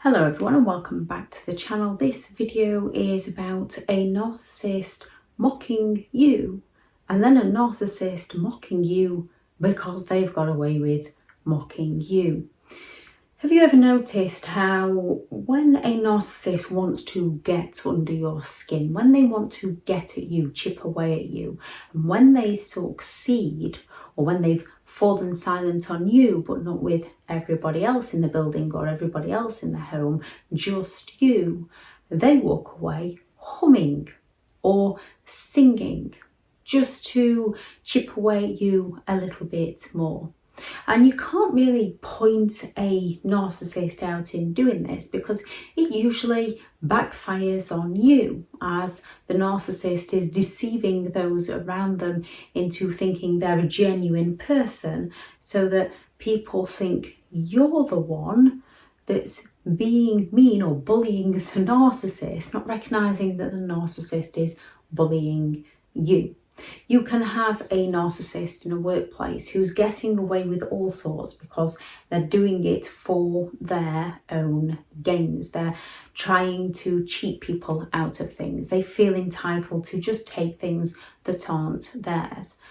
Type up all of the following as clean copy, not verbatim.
Hello everyone and welcome back to the channel. This video is about a narcissist mocking you and then a narcissist mocking you because they've got away with mocking you. Have you ever noticed how when a narcissist wants to get under your skin, when they want to get at you, chip away at you, and when they succeed, or when they've fallen silent on you but not with everybody else in the building or everybody else in the home, just you, they walk away humming or singing just to chip away at you a little bit more. And you can't really point a narcissist out in doing this because it usually backfires on you, as the narcissist is deceiving those around them into thinking they're a genuine person, so that people think you're the one that's being mean or bullying the narcissist, not recognizing that the narcissist is bullying you. You can have a narcissist in a workplace who's getting away with all sorts because they're doing it for their own gains. They're trying to cheat people out of things. They feel entitled to just take things that aren't theirs.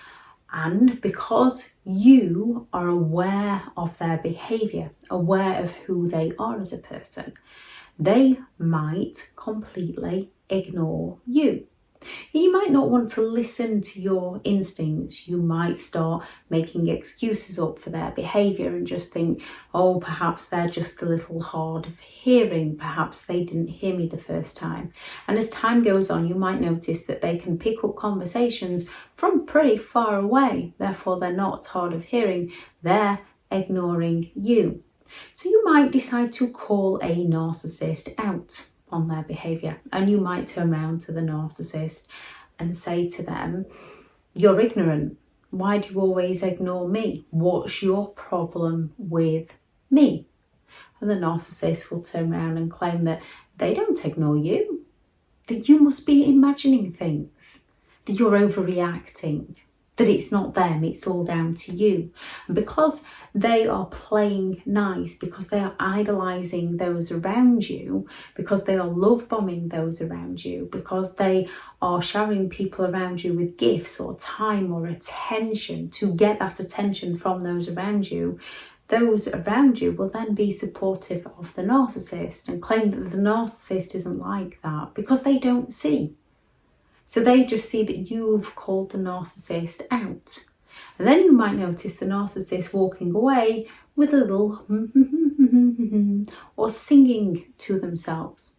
And because you are aware of their behaviour, aware of who they are as a person, they might completely ignore you. You might not want to listen to your instincts. You might start making excuses up for their behaviour and just think, oh, perhaps they're just a little hard of hearing. Perhaps they didn't hear me the first time. And as time goes on, you might notice that they can pick up conversations from pretty far away. Therefore, they're not hard of hearing. They're ignoring you. So you might decide to call a narcissist out on their behaviour, and you might turn around to the narcissist and say to them, you're ignorant. Why do you always ignore me? What's your problem with me? And the narcissist will turn around and claim that they don't ignore you, that you must be imagining things, that you're overreacting, that it's not them, it's all down to you. And because they are playing nice, because they are idolising those around you, because they are love bombing those around you, because they are showering people around you with gifts or time or attention to get that attention from those around you will then be supportive of the narcissist and claim that the narcissist isn't like that because they don't see. So they just see that you've called the narcissist out. And then you might notice the narcissist walking away with a little or singing to themselves.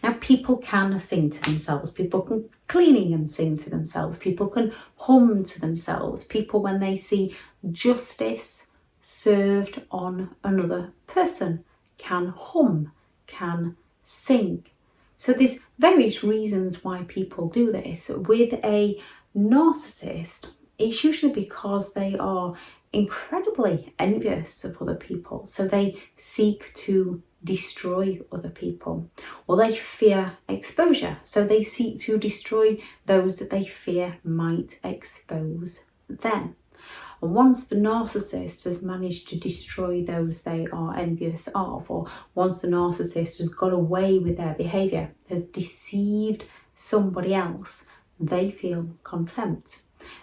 Now, people can sing to themselves. People can cleaning and sing to themselves. People can hum to themselves. People, when they see justice served on another person, can hum, can sing. So there's various reasons why people do this. With a narcissist, it's usually because they are incredibly envious of other people. So they seek to destroy other people, or they fear exposure. So they seek to destroy those that they fear might expose them. And once the narcissist has managed to destroy those they are envious of, or once the narcissist has got away with their behaviour, has deceived somebody else, they feel contempt.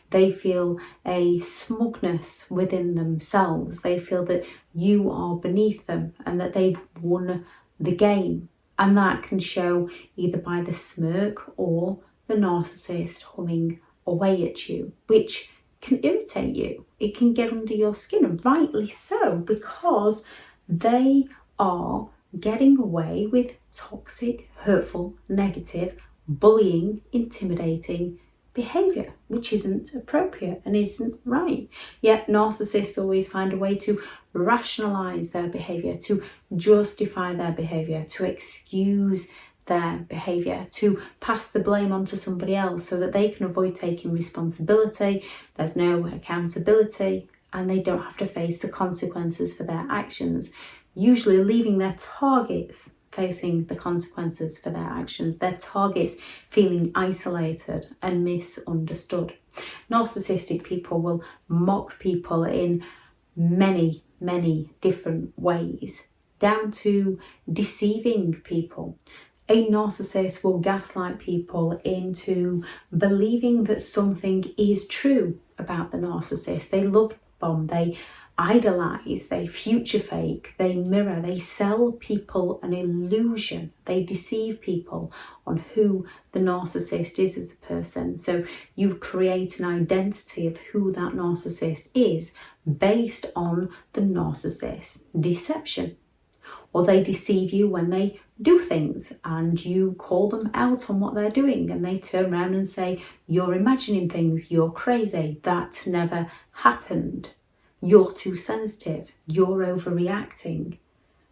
They feel a smugness within themselves. They feel that you are beneath them and that they've won the game. And that can show either by the smirk or the narcissist humming away at you, which can irritate you. It can get under your skin, and rightly so, because they are getting away with toxic, hurtful, negative, bullying, intimidating behaviour, which isn't appropriate and isn't right. Yet narcissists always find a way to rationalise their behaviour, to justify their behaviour, to excuse their behaviour, to pass the blame onto somebody else so that they can avoid taking responsibility. There's no accountability and they don't have to face the consequences for their actions, usually leaving their targets facing the consequences for their actions, their targets feeling isolated and misunderstood. Narcissistic people will mock people in many different ways. down to deceiving people. A narcissist will gaslight people into believing that something is true about the narcissist. They love bomb, they idolize, they future fake, they mirror, they sell people an illusion, they deceive people on who the narcissist is as a person. So you create an identity of who that narcissist is based on the narcissist's deception. Or they deceive you when they do things and you call them out on what they're doing, and they turn around and say, you're imagining things, you're crazy, that never happened. You're too sensitive, you're overreacting,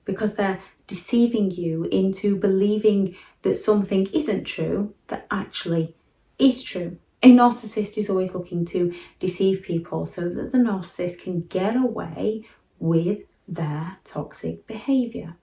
because they're deceiving you into believing that something isn't true that actually is true. A narcissist is always looking to deceive people so that the narcissist can get away with their toxic behaviour.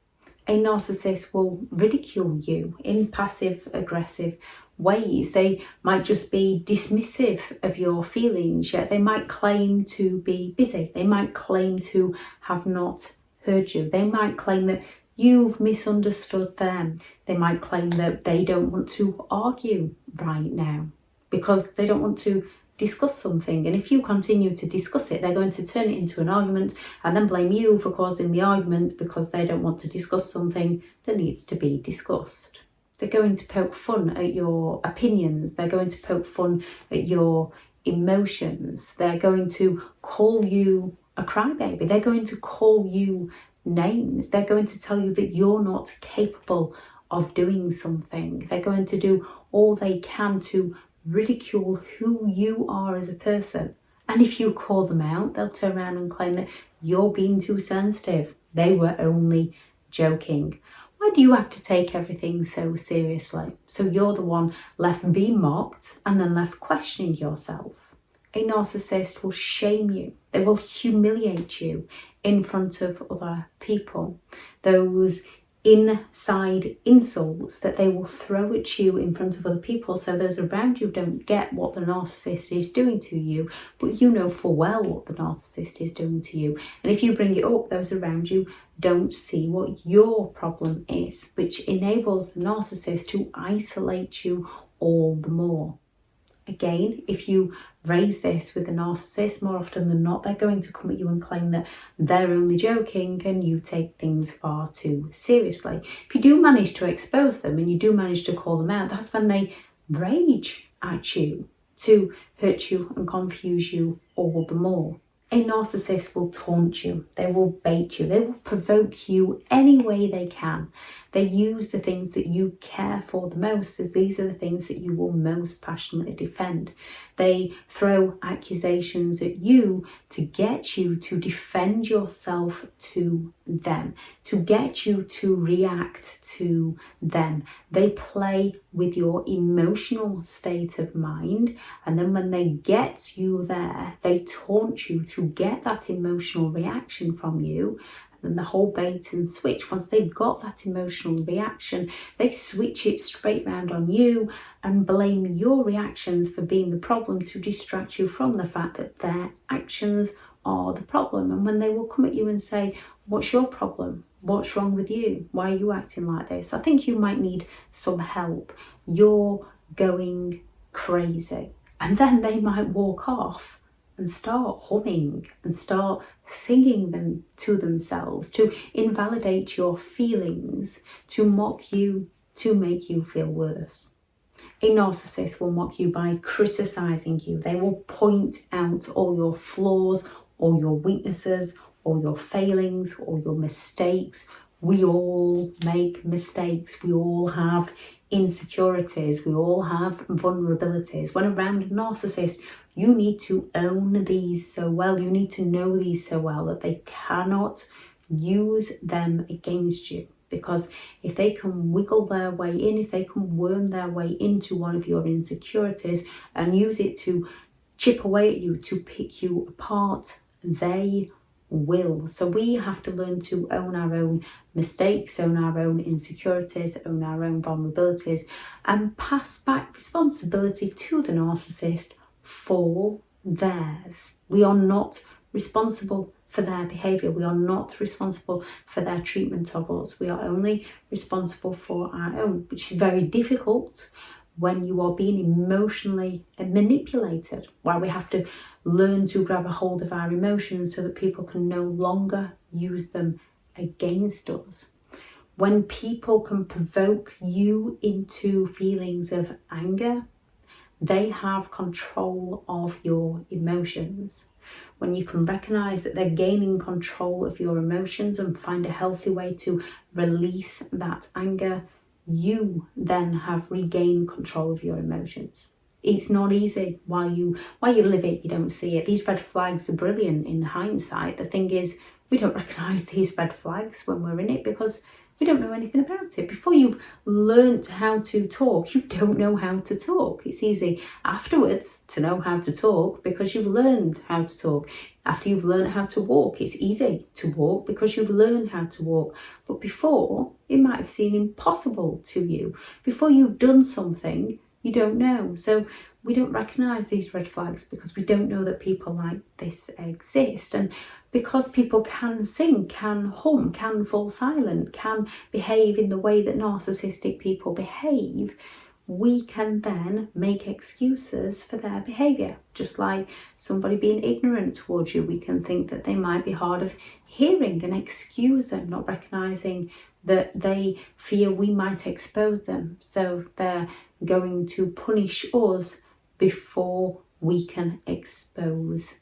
A narcissist will ridicule you in passive-aggressive ways. They might just be dismissive of your feelings, yet they might claim to be busy. They might claim to have not heard you. They might claim that you've misunderstood them. They might claim that they don't want to argue right now because they don't want to discuss something, and if you continue to discuss it, they're going to turn it into an argument and then blame you for causing the argument because they don't want to discuss something that needs to be discussed. They're going to poke fun at your opinions, they're going to poke fun at your emotions, they're going to call you a crybaby, they're going to call you names, they're going to tell you that you're not capable of doing something, they're going to do all they can to ridicule who you are as a person. And if you call them out, they'll turn around and claim that you're being too sensitive. They were only joking. Why do you have to take everything so seriously? So you're the one left being mocked and then left questioning yourself. A narcissist will shame you. They will humiliate you in front of other people. Those inside insults that they will throw at you in front of other people, so those around you don't get what the narcissist is doing to you, but you know full well what the narcissist is doing to you. And if you bring it up, those around you don't see what your problem is, which enables the narcissist to isolate you all the more. Again, if you raise this with a narcissist, more often than not, they're going to come at you and claim that they're only joking and you take things far too seriously. If you do manage to expose them and you do manage to call them out, that's when they rage at you to hurt you and confuse you all the more. A narcissist will taunt you, they will bait you, they will provoke you any way they can. They use the things that you care for the most, as these are the things that you will most passionately defend. They throw accusations at you to get you to defend yourself to them, to get you to react to them. They play with your emotional state of mind, and then when they get you there, they taunt you to get that emotional reaction from you. And the whole bait and switch, once they've got that emotional reaction, they switch it straight round on you and blame your reactions for being the problem to distract you from the fact that their actions are the problem. And when they will come at you and say, what's your problem? What's wrong with you? Why are you acting like this? I think you might need some help. You're going crazy. And then they might walk off and start humming and start singing them to themselves, to invalidate your feelings, to mock you, to make you feel worse. A narcissist will mock you by criticizing you. They will point out all your flaws, all your weaknesses, all your failings, all your mistakes. We all make mistakes. We all have insecurities. We all have vulnerabilities. When around a narcissist, you need to own these so well. You need to know these so well that they cannot use them against you. Because if they can wiggle their way in, if they can worm their way into one of your insecurities and use it to chip away at you, to pick you apart, they will. So we have to learn to own our own mistakes, own our own insecurities, own our own vulnerabilities, and pass back responsibility to the narcissist for theirs. We are not responsible for their behaviour. We are not responsible for their treatment of us. We are only responsible for our own, which is very difficult when you are being emotionally manipulated, why we have to learn to grab a hold of our emotions so that people can no longer use them against us. When people can provoke you into feelings of anger, they have control of your emotions. When you can recognise that they're gaining control of your emotions and find a healthy way to release that anger, you then have regained control of your emotions. It's not easy. While you live it, you don't see it. These red flags are brilliant in hindsight. The thing is, we don't recognise these red flags when we're in it because we don't know anything about it. Before you've learnt how to talk, you don't know how to talk. It's easy afterwards to know how to talk because you've learned how to talk. After you've learned how to walk, it's easy to walk because you've learned how to walk. But before, it might have seemed impossible to you. Before you've done something, you don't know. So we don't recognise these red flags because we don't know that people like this exist. And because people can sing, can hum, can fall silent, can behave in the way that narcissistic people behave, we can then make excuses for their behaviour. Just like somebody being ignorant towards you, we can think that they might be hard of hearing and excuse them, not recognising that they fear we might expose them. So they're going to punish us before we can expose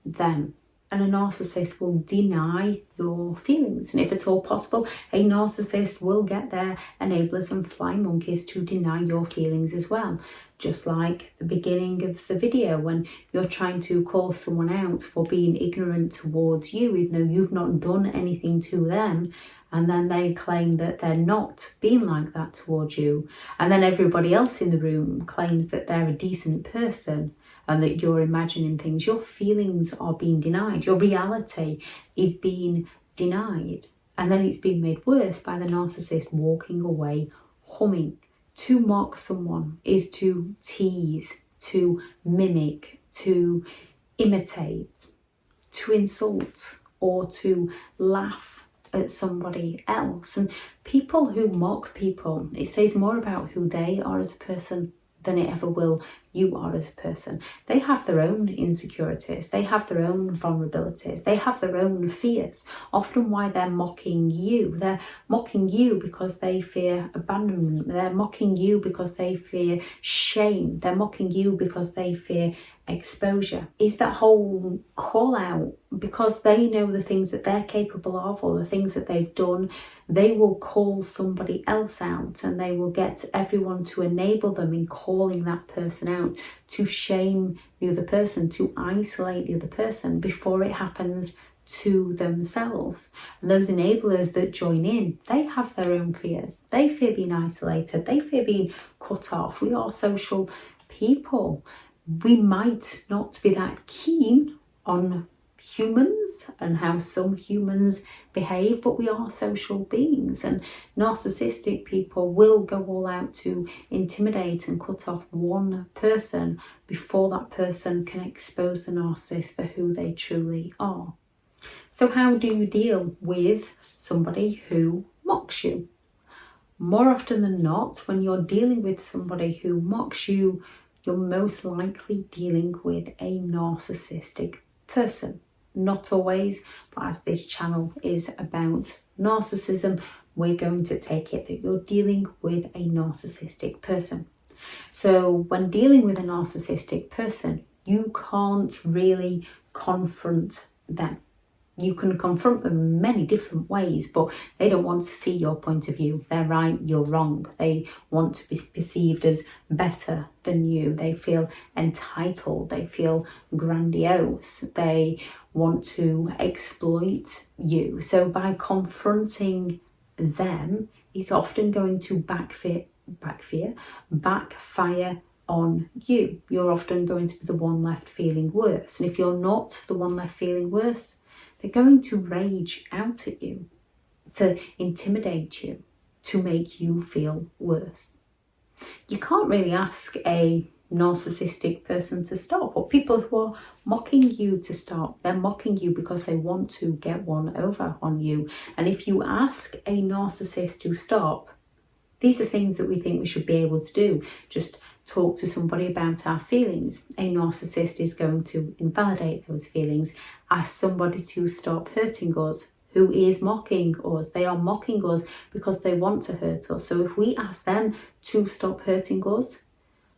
them. And a narcissist will deny your feelings. And if at all possible, a narcissist will get their enablers and flying monkeys to deny your feelings as well. Just like the beginning of the video when you're trying to call someone out for being ignorant towards you, even though you've not done anything to them. And then they claim that they're not being like that towards you. And then everybody else in the room claims that they're a decent person and that you're imagining things. Your feelings are being denied. Your reality is being denied. And then it's being made worse by the narcissist walking away humming. To mock someone is to tease, to mimic, to imitate, to insult, or to laugh at somebody else. And people who mock people, it says more about who they are as a person than it ever will you are as a person. They have their own insecurities, they have their own vulnerabilities, they have their own fears. Often why they're mocking you because they fear abandonment, they're mocking you because they fear shame, they're mocking you because they fear exposure. Is that whole call out because they know the things that they're capable of or the things that they've done. They will call somebody else out and they will get everyone to enable them in calling that person out, to shame the other person, to isolate the other person before it happens to themselves. And those enablers that join in, they have their own fears. They fear being isolated, they fear being cut off. We are social people. We might not be that keen on humans and how some humans behave, but we are social beings, and narcissistic people will go all out to intimidate and cut off one person before that person can expose the narcissist for who they truly are. So how do you deal with somebody who mocks you? More often than not, when you're dealing with somebody who mocks you, you're most likely dealing with a narcissistic person. Not always, but as this channel is about narcissism, we're going to take it that you're dealing with a narcissistic person. So when dealing with a narcissistic person, you can't really confront them. You can confront them in many different ways, but they don't want to see your point of view. They're right, you're wrong. They want to be perceived as better than you. They feel entitled. They feel grandiose. They want to exploit you. So by confronting them, it's often going to backfire on you. You're often going to be the one left feeling worse. And if you're not the one left feeling worse, they're going to rage out at you, to intimidate you, to make you feel worse. You can't really ask a narcissistic person to stop, or people who are mocking you to stop. They're mocking you because they want to get one over on you. And if you ask a narcissist to stop, these are things that we think we should be able to do. Just talk to somebody about our feelings. A narcissist is going to invalidate those feelings. Ask somebody to stop hurting us, who is mocking us. They are mocking us because they want to hurt us. So if we ask them to stop hurting us,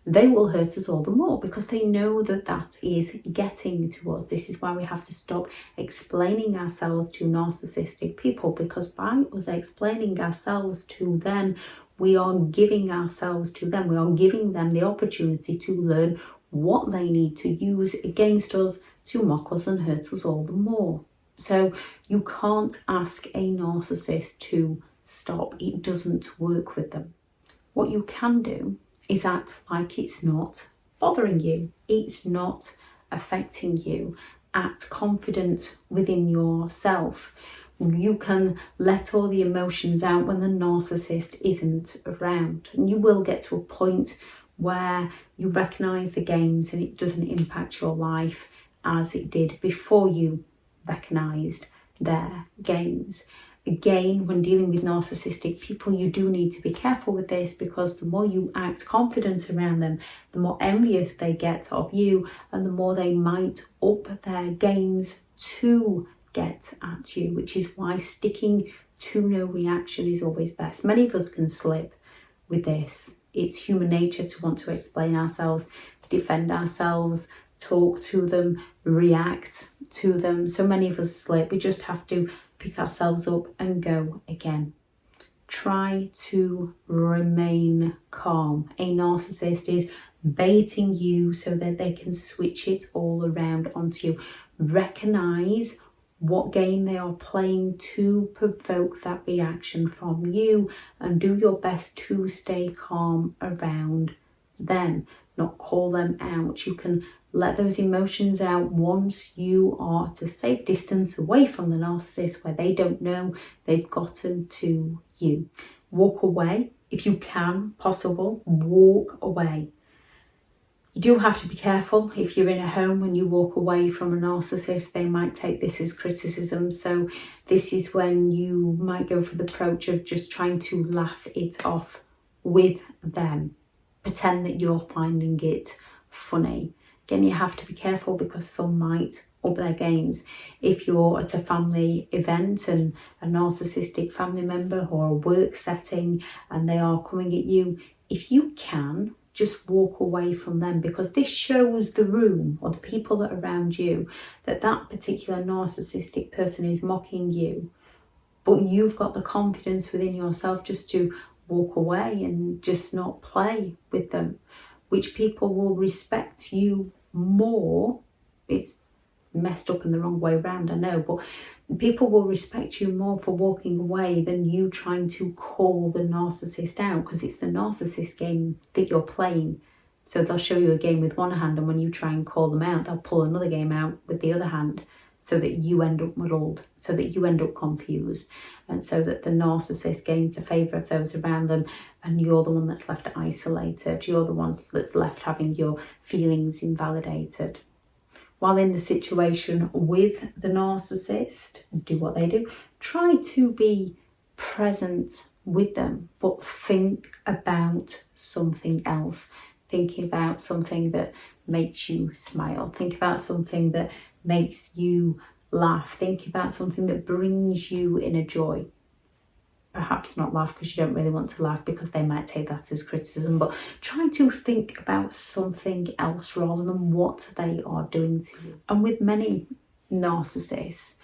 they will hurt us all the more because they know that that is getting to us. This is why we have to stop explaining ourselves to narcissistic people, because by us explaining ourselves to them, we are giving ourselves to them. We are giving them the opportunity to learn what they need to use against us to mock us and hurt us all the more. So you can't ask a narcissist to stop. It doesn't work with them. What you can do is act like it's not bothering you. It's not affecting you. Act confident within yourself. You can let all the emotions out when the narcissist isn't around. And you will get to a point where you recognise the games and it doesn't impact your life as it did before you recognised their games. Again, when dealing with narcissistic people, you do need to be careful with this, because the more you act confident around them, the more envious they get of you, and the more they might up their games to get at you, which is why sticking to no reaction is always best. Many of us can slip with this. It's human nature to want to explain ourselves, defend ourselves, talk to them, react to them. So many of us slip. We just have to pick ourselves up and go again. Try to remain calm. A narcissist is baiting you so that they can switch it all around onto you. Recognise what game they are playing to provoke that reaction from you, and do your best to stay calm around them, not call them out. You can let those emotions out once you are at a safe distance away from the narcissist where they don't know they've gotten to you. Walk away if you can, possible, walk away. You do have to be careful. If you're in a home when you walk away from a narcissist, they might take this as criticism. So this is when you might go for the approach of just trying to laugh it off with them. Pretend that you're finding it funny. Again, you have to be careful because some might up their games. If you're at a family event and a narcissistic family member, or a work setting, and they are coming at you, if you can, just walk away from them, because this shows the room or the people that are around you that that particular narcissistic person is mocking you. But you've got the confidence within yourself just to walk away and just not play with them, which people will respect you more. It's messed up in the wrong way around, I know, but people will respect you more for walking away than you trying to call the narcissist out, because it's the narcissist game that you're playing. So they'll show you a game with one hand, and when you try and call them out, they'll pull another game out with the other hand, so that you end up muddled, so that you end up confused, and so that the narcissist gains the favour of those around them, and you're the one that's left isolated. You're the one that's left having your feelings invalidated. While in the situation with the narcissist, do what they do. Try to be present with them, but think about something else. Think about something that makes you smile. Think about something that makes you laugh. Think about something that brings you inner joy. Perhaps not laugh because you don't really want to laugh, because they might take that as criticism, but try to think about something else rather than what they are doing to you. And with many narcissists,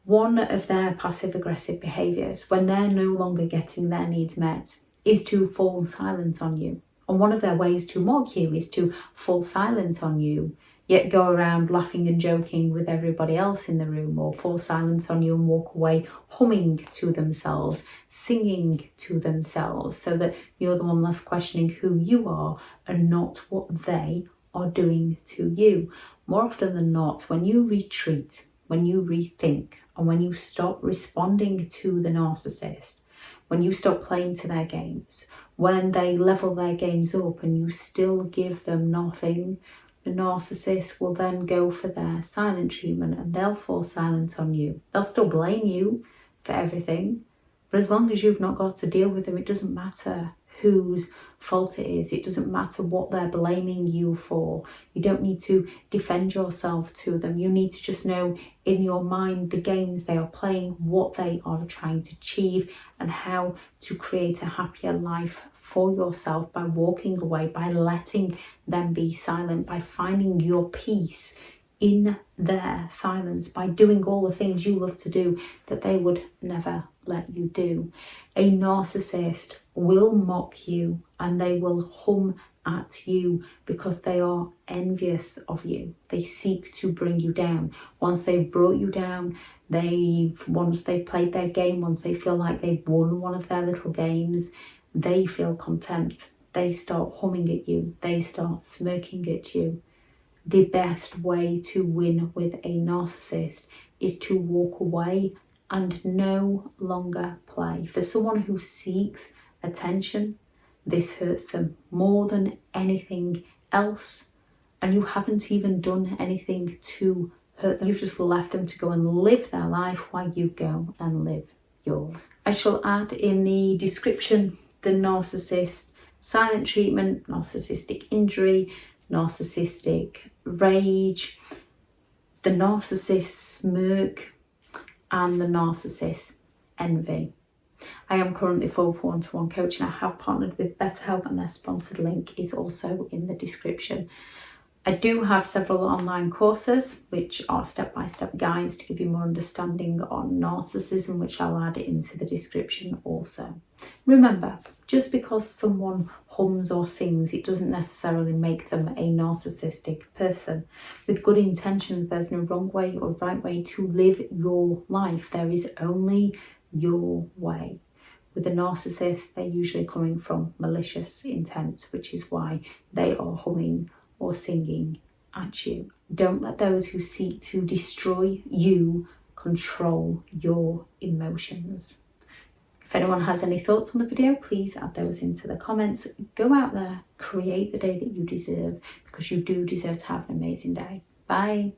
one of their passive-aggressive behaviours, when they're no longer getting their needs met, is to fall silent on you. And one of their ways to mock you is to fall silent on you, yet go around laughing and joking with everybody else in the room, or fall silent on you and walk away humming to themselves, singing to themselves, so that you're the one left questioning who you are and not what they are doing to you. More often than not, when you retreat, when you rethink, and when you stop responding to the narcissist, when you stop playing to their games, when they level their games up and you still give them nothing, the narcissist will then go for their silent treatment and they'll fall silent on you. They'll still blame you for everything, but as long as you've not got to deal with them, it doesn't matter whose fault it is. It doesn't matter what they're blaming you for. You don't need to defend yourself to them. You need to just know in your mind the games they are playing, what they are trying to achieve, and how to create a happier life for yourself by walking away, by letting them be silent, by finding your peace in their silence, by doing all the things you love to do that they would never let you do. A narcissist will mock you and they will hum at you because they are envious of you. They seek to bring you down. Once they've brought you down, once they've played their game, once they feel like they've won one of their little games, they feel contempt. They start humming at you. They start smirking at you. The best way to win with a narcissist is to walk away and no longer play. For someone who seeks attention, this hurts them more than anything else, and you haven't even done anything to hurt them. You've just left them to go and live their life while you go and live yours. I shall add in the description the narcissist silent treatment, narcissistic injury, narcissistic rage, the narcissist smirk, and the narcissist envy. I am currently full for one-to-one coaching. I have partnered with BetterHelp and their sponsored link is also in the description. I do have several online courses which are step-by-step guides to give you more understanding on narcissism, which I'll add into the description also. Remember, just because someone hums or sings, it doesn't necessarily make them a narcissistic person. With good intentions, there's no wrong way or right way to live your life. There is only your way. With a narcissist, they're usually coming from malicious intent, which is why they are humming or singing at you. Don't let those who seek to destroy you control your emotions. If anyone has any thoughts on the video, please add those into the comments. Go out there, create the day that you deserve, because you do deserve to have an amazing day. Bye.